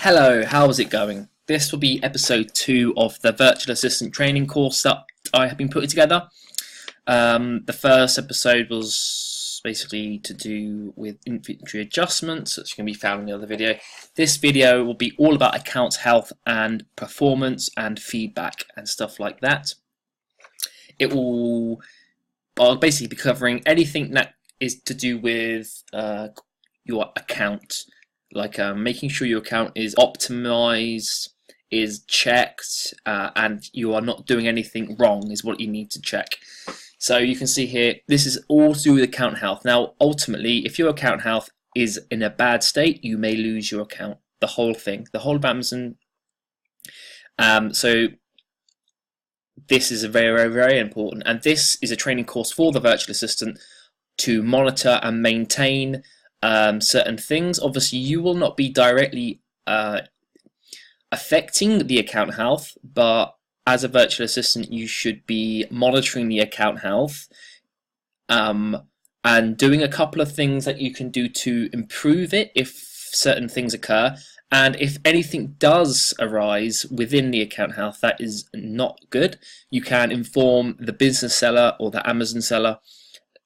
Hello, how's it going? This will be episode 2 of the virtual assistant training course that I have been putting together. The first episode was basically to do with inventory adjustments, which can be found in the other video. This video will be all about accounts health and performance and feedback and stuff like that. I'll basically be covering anything that is to do with your account. Like making sure your account is optimized, is checked, and you are not doing anything wrong is what you need to check. So you can see here, this is all to do with account health. Now, ultimately, if your account health is in a bad state, you may lose your account, the whole thing, the whole of Amazon. So this is very, very, very important. And this is a training course for the virtual assistant to monitor and maintain certain things. Obviously, you will not be directly affecting the account health, but as a virtual assistant, you should be monitoring the account health and doing a couple of things that you can do to improve it if certain things occur. And if anything does arise within the account health that is not good, you can inform the business seller or the Amazon seller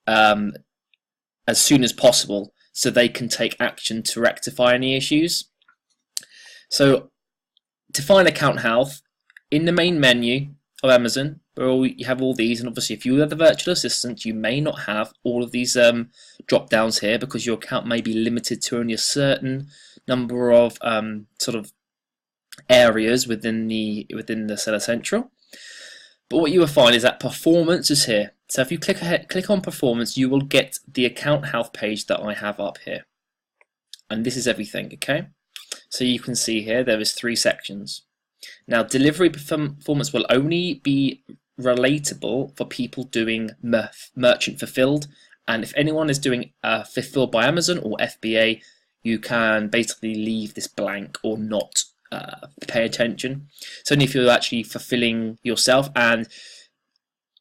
as soon as possible, so they can take action to rectify any issues. So to find account health, in the main menu of Amazon, where you have all these, and obviously if you are the virtual assistant, you may not have all of these drop downs here because your account may be limited to only a certain number of sort of areas within the Seller Central. But what you will find is that performance is here. So if you click on performance, you will get the account health page that I have up here. And this is everything, okay? So you can see here there is 3 sections. Now, delivery performance will only be relatable for people doing merchant fulfilled. And if anyone is doing fulfilled by Amazon or FBA, you can basically leave this blank or not pay attention. So only if you're actually fulfilling yourself, and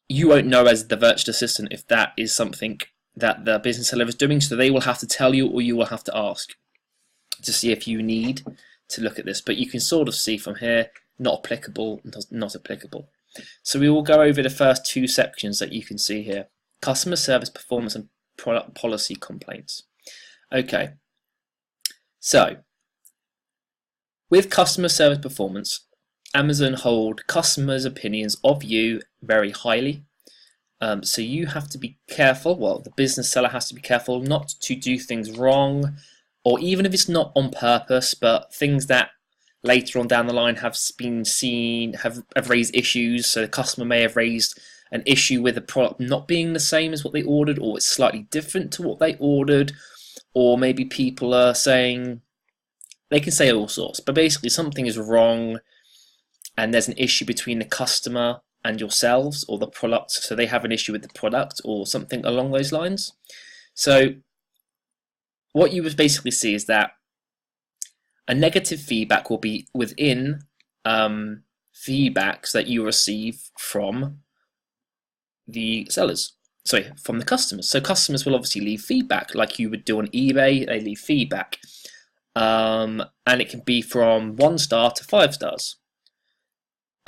you won't know as the virtual assistant if that is something that the business seller is doing, so they will have to tell you or you will have to ask to see if you need to look at this. But you can sort of see from here, not applicable, not applicable. So we will go over the first 2 sections that you can see here: customer service performance and product policy complaints. Okay, so with customer service performance, Amazon hold customers' opinions of you very highly. So you have to be careful, well, the business seller has to be careful not to do things wrong, or even if it's not on purpose, but things that later on down the line have been seen, have raised issues. So the customer may have raised an issue with the product not being the same as what they ordered, or it's slightly different to what they ordered, or maybe people are saying, they can say all sorts, but basically something is wrong and there's an issue between the customer and yourselves or the product, so they have an issue with the product or something along those lines. So what you would basically see is that a negative feedback will be within feedbacks that you receive from the sellers, from the customers. So customers will obviously leave feedback like you would do on eBay. They leave feedback. And it can be from 1 star to 5 stars.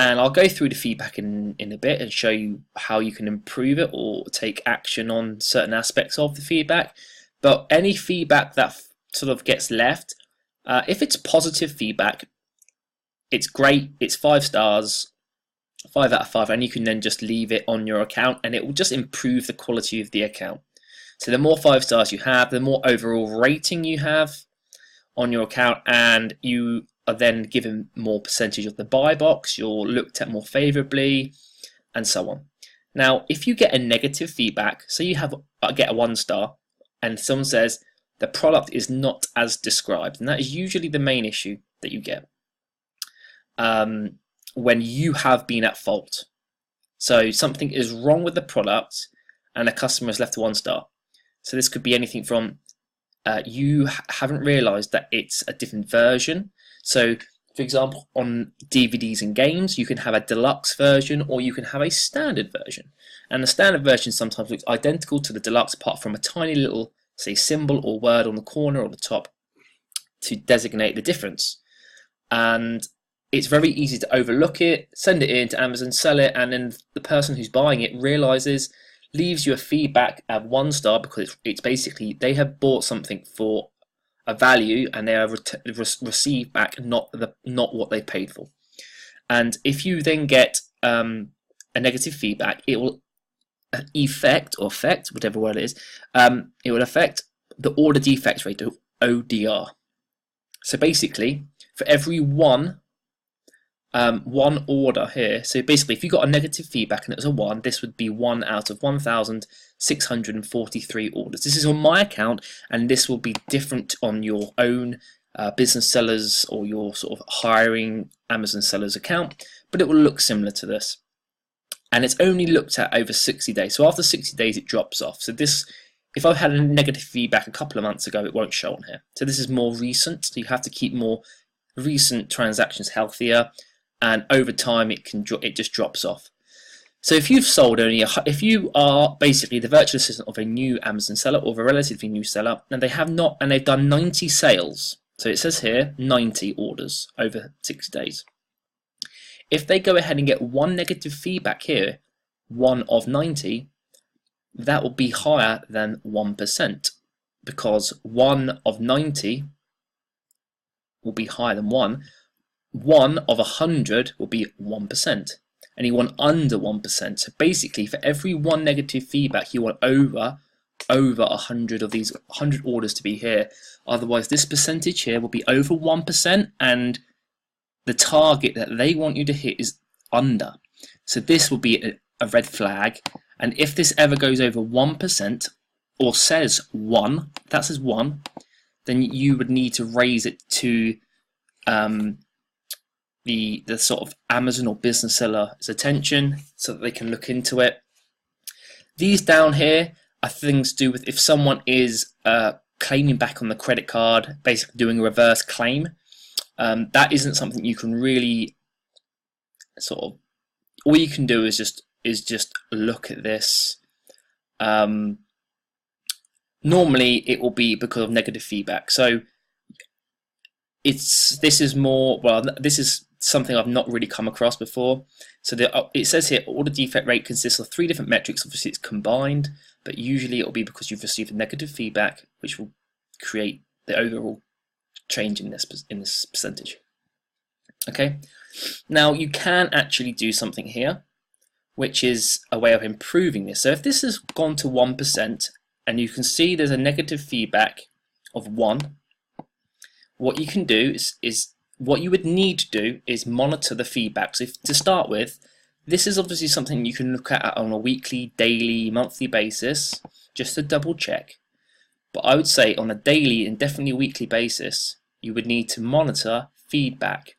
And I'll go through the feedback in a bit and show you how you can improve it or take action on certain aspects of the feedback. But any feedback that sort of gets left, if it's positive feedback, it's great, it's 5 stars, 5 out of 5, and you can then just leave it on your account and it will just improve the quality of the account. So the more 5 stars you have, the more overall rating you have on your account, and you are then given more percentage of the buy box, you're looked at more favorably, and so on. Now, if you get a negative feedback, so you get a 1 star, and someone says the product is not as described, and that is usually the main issue that you get when you have been at fault. So something is wrong with the product, and a customer has left a 1 star. So this could be anything from you haven't realized that it's a different version. So for example, on DVDs and games, you can have a deluxe version or you can have a standard version, and the standard version sometimes looks identical to the deluxe apart from a tiny little, say, symbol or word on the corner or the top to designate the difference. and it's very easy to overlook it, send it in to Amazon, sell it, and then the person who's buying it realizes, leaves you a feedback at 1 star, because it's basically they have bought something for a value and they have received back not what they paid for. And if you then get a negative feedback, it will affect whatever word it is, it will affect the order defect rate, the ODR. So basically, for every one order here, so basically if you got a negative feedback and it was a 1, this would be 1 out of 1,643 orders. This is on my account, and this will be different on your own business sellers or your sort of hiring Amazon sellers account, but it will look similar to this. And it's only looked at over 60 days. So after 60 days, it drops off. So this, if I've had a negative feedback a couple of months ago, it won't show on here. So this is more recent. So you have to keep more recent transactions healthier, and over time it just drops off. So if you've sold only if you are basically the virtual assistant of a new Amazon seller or of a relatively new seller, and they've done 90 sales. So it says here 90 orders over 60 days. If they go ahead and get 1 negative feedback here, 1 of 90, that will be higher than 1%, because 1 of 90 will be higher than 1. 1 of 100 will be 1%, and you want under 1%. So basically, for every 1 negative feedback, you want over 100 of these 100 orders to be here. Otherwise, this percentage here will be over 1%, and the target that they want you to hit is under. So this will be a red flag, and if this ever goes over 1% or says 1, that says 1, then you would need to raise it to the sort of Amazon or business seller's attention so that they can look into it. These down here are things to do with if someone is claiming back on the credit card, basically doing a reverse claim. That isn't something you can really sort of. All you can do is just look at this. Normally, it will be because of negative feedback. So this is something I've not really come across before. So it says here, order defect rate consists of 3 different metrics. Obviously, it's combined, but usually it will be because you've received negative feedback, which will create the overall change in this percentage. Okay, now you can actually do something here, which is a way of improving this. So if this has gone to 1% and you can see there's a negative feedback of 1, what you can do is what you would need to do is monitor the feedback. So to start with, this is obviously something you can look at on a weekly, daily, monthly basis just to double check. But I would say on a daily and definitely weekly basis, you would need to monitor feedback.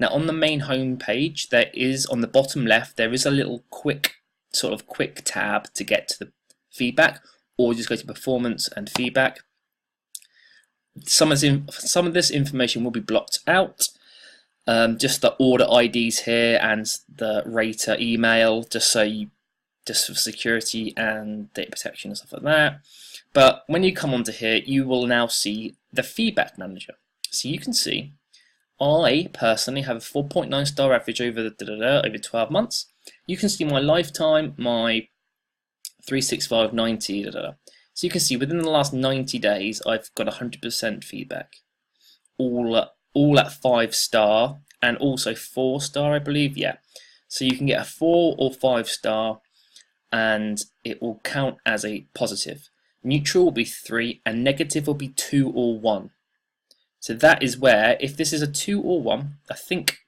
Now on the main home page, there is on the bottom left, there is a little quick tab to get to the feedback, or just go to performance and feedback. Some of this information will be blocked out. Just the order IDs here and the rater email, just for security and data protection and stuff like that. But when you come onto here, you will now see the feedback manager. So you can see I personally have a 4.9 star average over 12 months. You can see my lifetime, my 365, 90, So you can see within the last 90 days, I've got 100% feedback, all at 5 star and also 4 star, I believe. Yeah, so you can get a 4 or 5 star, and it will count as a positive. Neutral will be 3, and negative will be 2 or 1. So that is where, if this is a 2 or 1, I think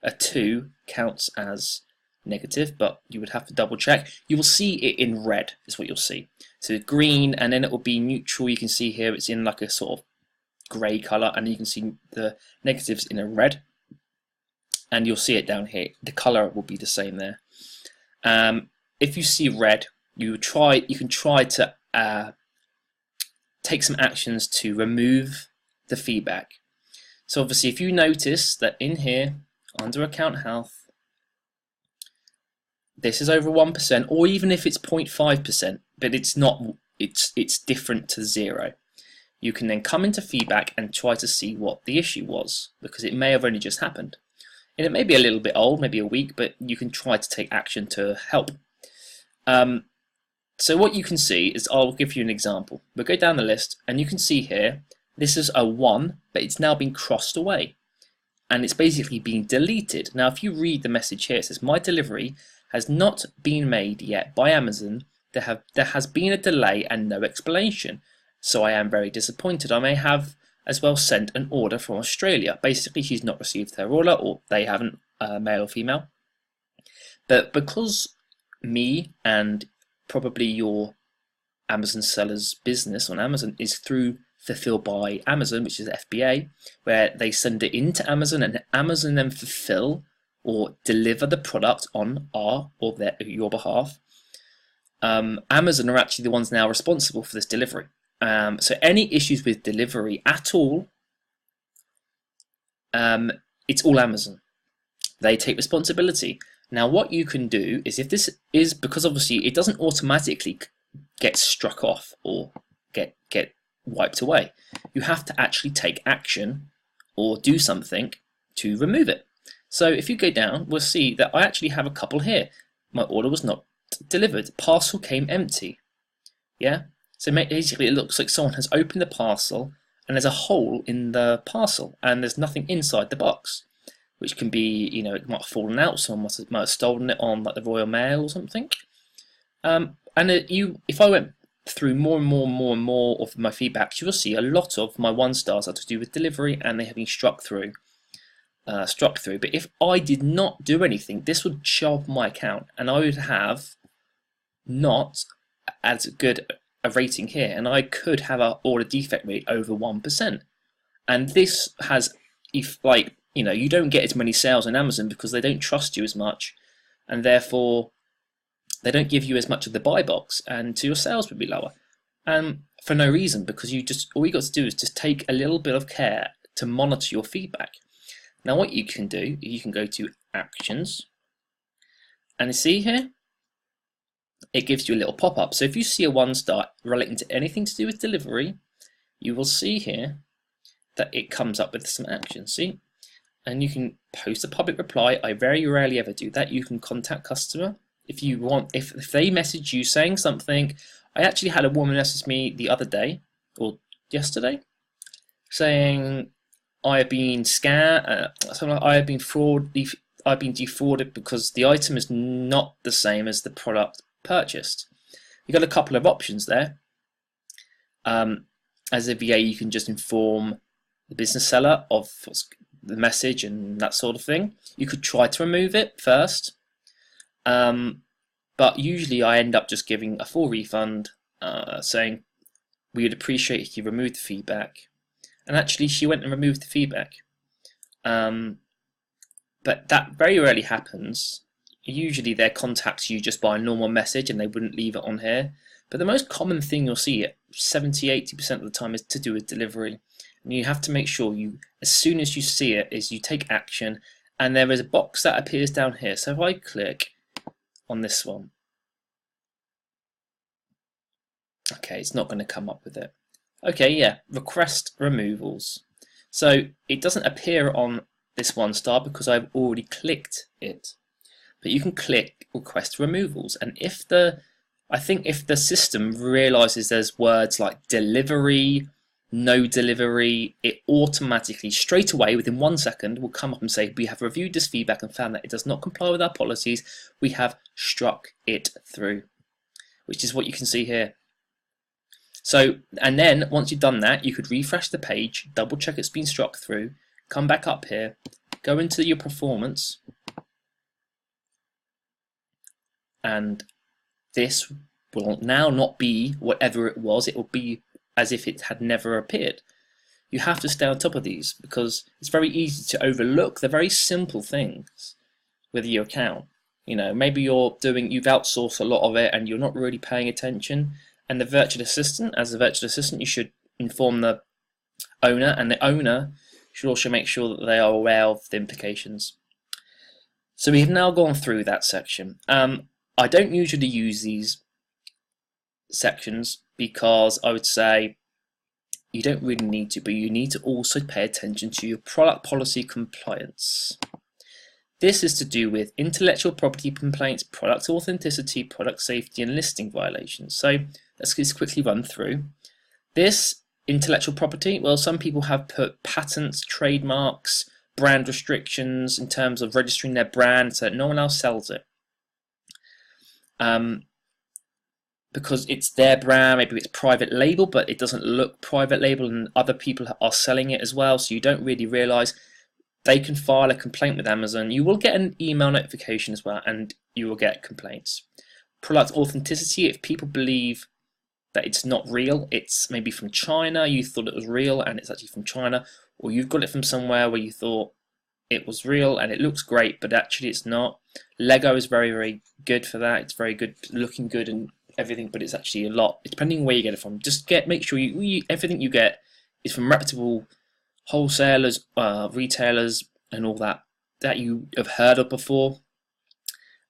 a 2 counts as negative, but you would have to double check. You will see it in red is what you'll see. So green, and then it will be neutral. You can see here it's in like a sort of grey colour, and you can see the negatives in a red, and you'll see it down here. The colour will be the same there. If you see red, you can try to take some actions to remove the feedback. So obviously, if you notice that in here under account health, this is over 1%, or even if it's 0.5%, but it's not, it's different to 0. you can then come into feedback and try to see what the issue was, because it may have only just happened. And it may be a little bit old, maybe a week, but you can try to take action to help. So what you can see is, I'll give you an example. We'll go down the list and you can see here, this is a 1, but it's now been crossed away. And it's basically being deleted. Now if you read the message here, it says, my delivery has not been made yet by Amazon. There has been a delay and no explanation. So I am very disappointed. I may have as well sent an order from Australia. Basically she's not received her order, or they haven't, male or female. But because me and probably your Amazon seller's business on Amazon is through Fulfill by Amazon, which is FBA, where they send it into Amazon and Amazon then fulfill or deliver the product on your behalf. Amazon are actually the ones now responsible for this delivery. So any issues with delivery at all, it's all Amazon. They take responsibility. Now what you can do is, if this is, because obviously it doesn't automatically get struck off or get wiped away, you have to actually take action or do something to remove it. So if you go down, we'll see that I actually have a couple here. My order was not delivered, parcel came empty. Yeah, so basically it looks like someone has opened the parcel and there's a hole in the parcel and there's nothing inside the box, which can be, you know, it might have fallen out, someone might have stolen it on like the Royal Mail or something. If I went through more and more of my feedback, you will see a lot of my 1 stars are to do with delivery and they have been struck through. But if I did not do anything, this would show up my account and I would have not as good a rating here, and I could have an order defect rate over 1%. And this has, if like, you know, you don't get as many sales on Amazon because they don't trust you as much, and therefore they don't give you as much of the buy box, and so your sales would be lower. For no reason, because all you got to do is just take a little bit of care to monitor your feedback. Now what you can do, you can go to actions, and you see here, it gives you a little pop-up. So if you see a 1 star relating to anything to do with delivery, you will see here that it comes up with some actions. See? And you can post a public reply. I very rarely ever do that. You can contact customer if you want. If they message you saying something, I actually had a woman message me the other day or yesterday saying I have been scammed. I've been defrauded because the item is not the same as the product purchased. You've got a couple of options there. As a VA, you can just inform the business seller of the message and that sort of thing. You could try to remove it first, but usually I end up just giving a full refund, saying we would appreciate if you removed the feedback. And actually she went and removed the feedback, but that very rarely happens. Usually they contact you just by a normal message and they wouldn't leave it on here. But the most common thing you'll see, 70–80% of the time, is to do with delivery. And you have to make sure you, as soon as you see it, is you take action. And there is a box that appears down here. So if I click on this one, okay, it's not going to come up with it. Okay, yeah, request removals. So it doesn't appear on this 1 star because I've already clicked it. But you can click request removals, and if the system realizes there's words like delivery, no delivery, it automatically straight away within 1 second will come up and say, we have reviewed this feedback and found that it does not comply with our policies. We have struck it through, which is what you can see here. So, and then once you've done that, you could refresh the page, double check it's been struck through, come back up here, go into your performance, and this will now not be whatever it was. It will be as if it had never appeared. You have to stay on top of these because it's very easy to overlook the very simple things with your account. You know, maybe you've outsourced a lot of it and you're not really paying attention. And the virtual assistant, as a virtual assistant, you should inform the owner, and the owner should also make sure that they are aware of the implications. So we have now gone through that section. I don't usually use these sections because I would say you don't really need to, but you need to also pay attention to your product policy compliance. This is to do with intellectual property complaints, product authenticity, product safety, and listing violations. So let's just quickly run through. This intellectual property, well, some people have put patents, trademarks, brand restrictions in terms of registering their brand so that no one else sells it. Because it's their brand, maybe it's private label, but it doesn't look private label and other people are selling it as well, so you don't really realize. They can file a complaint with Amazon. You will get an email notification as well, and you will get complaints. Product authenticity, if people believe that it's not real, it's maybe from China, you thought it was real and it's actually from China, or you've got it from somewhere where you thought it was real and it looks great, but actually it's not. Lego is very, very good for that. It's very good, looking good and everything, but it's actually a lot. It's depending on where you get it from. Just make sure everything you get is from reputable wholesalers, retailers, and all that you have heard of before,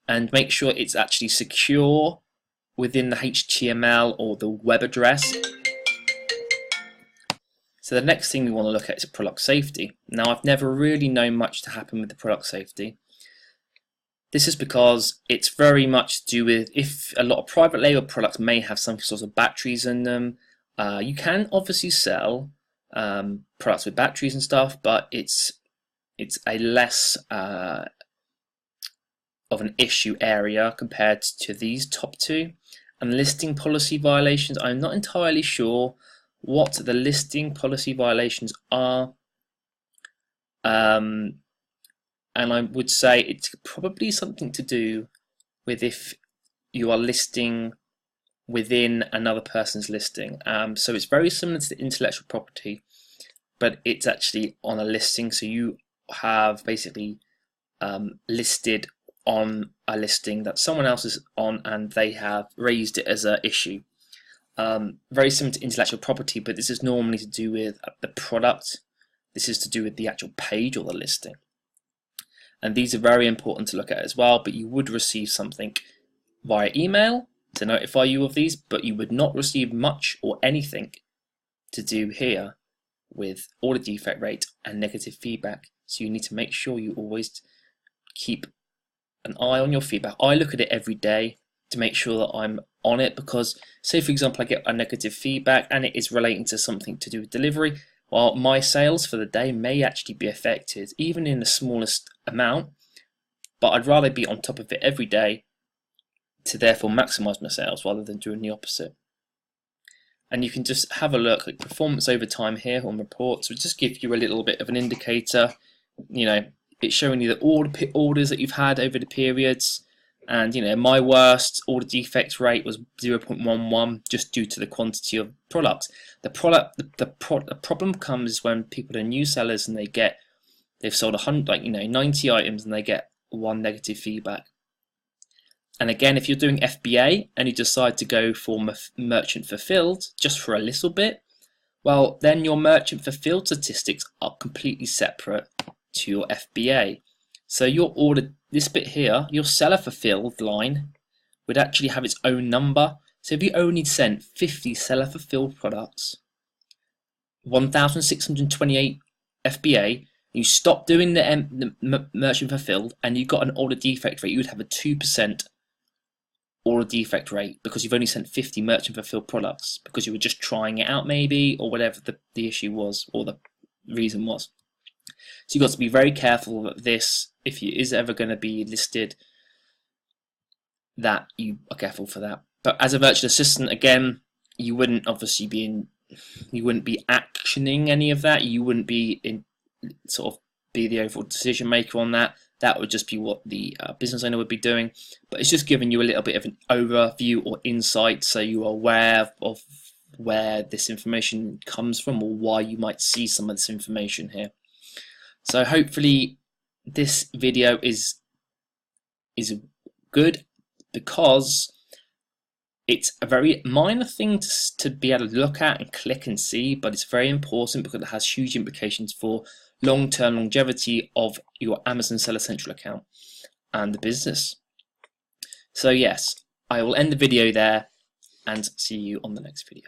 and make sure it's actually secure within the HTML or the web address. So the next thing we want to look at is product safety. Now, I've never really known much to happen with the product safety. This is because it's very much to do with if a lot of private label products may have some sort of batteries in them. You can obviously sell products with batteries and stuff, but it's a less of an issue area compared to these top two. And listing policy violations, I'm not entirely sure what the listing policy violations are, and I would say it's probably something to do with if you are listing within another person's listing. So it's very similar to the intellectual property, but it's actually on a listing. So you have basically listed on a listing that someone else is on, and they have raised it as an issue. Very similar to intellectual property, but this is normally to do with the product. This is to do with the actual page or the listing. And these are very important to look at as well, but you would receive something via email to notify you of these, but you would not receive much or anything to do here with order defect rate and negative feedback. So you need to make sure you always keep an eye on your feedback. I look at it every day to make sure that I'm on it, because say for example I get a negative feedback and it is relating to something to do with delivery, well, my sales for the day may actually be affected, even in the smallest amount, but I'd rather be on top of it every day to therefore maximize my sales rather than doing the opposite. And you can just have a look at performance over time here on reports, which just give you a little bit of an indicator. You know, it's showing you the orders that you've had over the periods, and you know, my worst order defect rate was 0.11 just due to the quantity of products. The problem comes when people are new sellers and they've sold 100, like 90 items, and they get one negative feedback. And again, if you're doing FBA and you decide to go for merchant fulfilled just for a little bit, well, then your merchant fulfilled statistics are completely separate to your FBA. So your order, this bit here, your seller fulfilled line would actually have its own number. So if you only sent 50 seller fulfilled products, 1,628 FBA, you stop doing the merchant fulfilled and you got an order defect rate, you would have a 2% order defect rate because you've only sent 50 merchant fulfilled products because you were just trying it out maybe, or whatever the issue was or the reason was. So you've got to be very careful that this, if it is ever going to be listed, that you are careful for that. But as a virtual assistant, again, you wouldn't obviously be actioning any of that. You wouldn't be be the overall decision maker on that. That would just be what the business owner would be doing. But it's just giving you a little bit of an overview or insight, so you are aware of where this information comes from or why you might see some of this information here. So hopefully this video is good, because it's a very minor thing to be able to look at and click and see, but it's very important because it has huge implications for long-term longevity of your Amazon Seller Central account and the business. So yes, I will end the video there and see you on the next video.